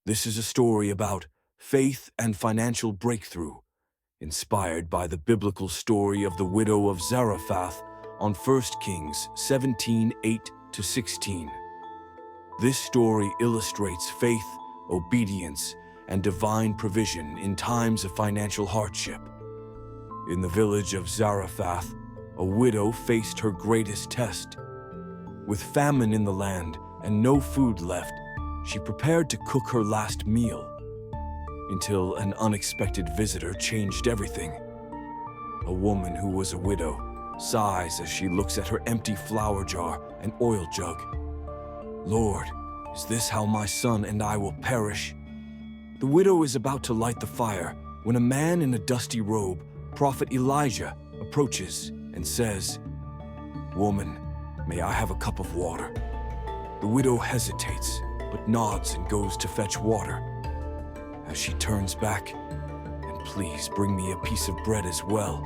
This is a story about faith and financial breakthrough, inspired by the biblical story of the widow of Zarephath on 1 Kings 17:8-16. This story illustrates faith, obedience, and divine provision in times of financial hardship. In the village of Zarephath, a widow faced her greatest test. With famine in the land and no food left, she prepared to cook her last meal, until an unexpected visitor changed everything. A woman who was a widow sighs as she looks at her empty flour jar and oil jug. "Lord, is this how my son and I will perish?" The widow is about to light the fire when a man in a dusty robe, Prophet Elijah, approaches and says, "Woman, may I have a cup of water?" The widow hesitates, but nods and goes to fetch water. As she turns back, "And please bring me a piece of bread as well."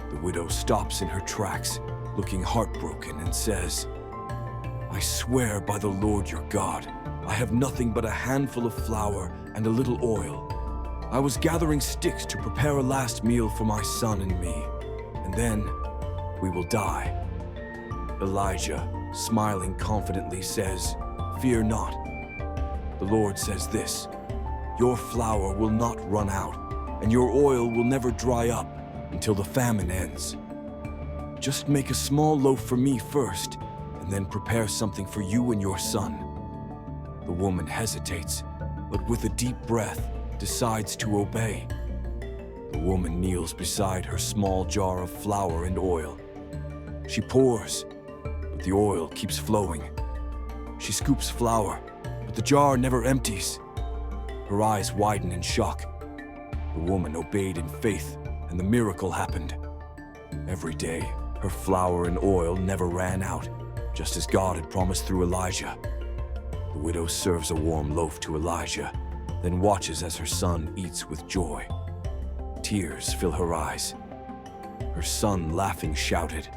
The widow stops in her tracks, looking heartbroken, and says, "I swear by the Lord your God, I have nothing but a handful of flour and a little oil. I was gathering sticks to prepare a last meal for my son and me, and then we will die." Elijah, smiling confidently, says, "Fear not. The Lord says this: your flour will not run out, and your oil will never dry up until the famine ends. Just make a small loaf for me first, and then prepare something for you and your son." The woman hesitates, but with a deep breath, decides to obey. The woman kneels beside her small jar of flour and oil. She pours, but the oil keeps flowing. She scoops flour, but the jar never empties. Her eyes widen in shock. The woman obeyed in faith, and the miracle happened. Every day, her flour and oil never ran out, just as God had promised through Elijah. The widow serves a warm loaf to Elijah, then watches as her son eats with joy. Tears fill her eyes. Her son, laughing, shouted,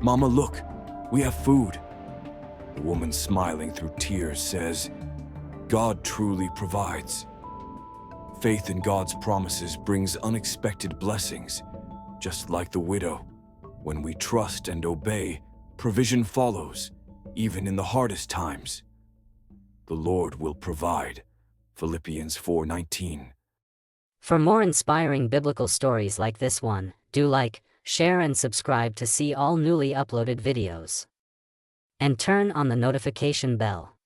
"Mama, look, we have food." The woman, smiling through tears, says, "God truly provides." Faith in God's promises brings unexpected blessings, just like the widow. When we trust and obey, provision follows, even in the hardest times. The Lord will provide. Philippians 4:19. For more inspiring biblical stories like this one, do like, share and subscribe to see all newly uploaded videos. And turn on the notification bell.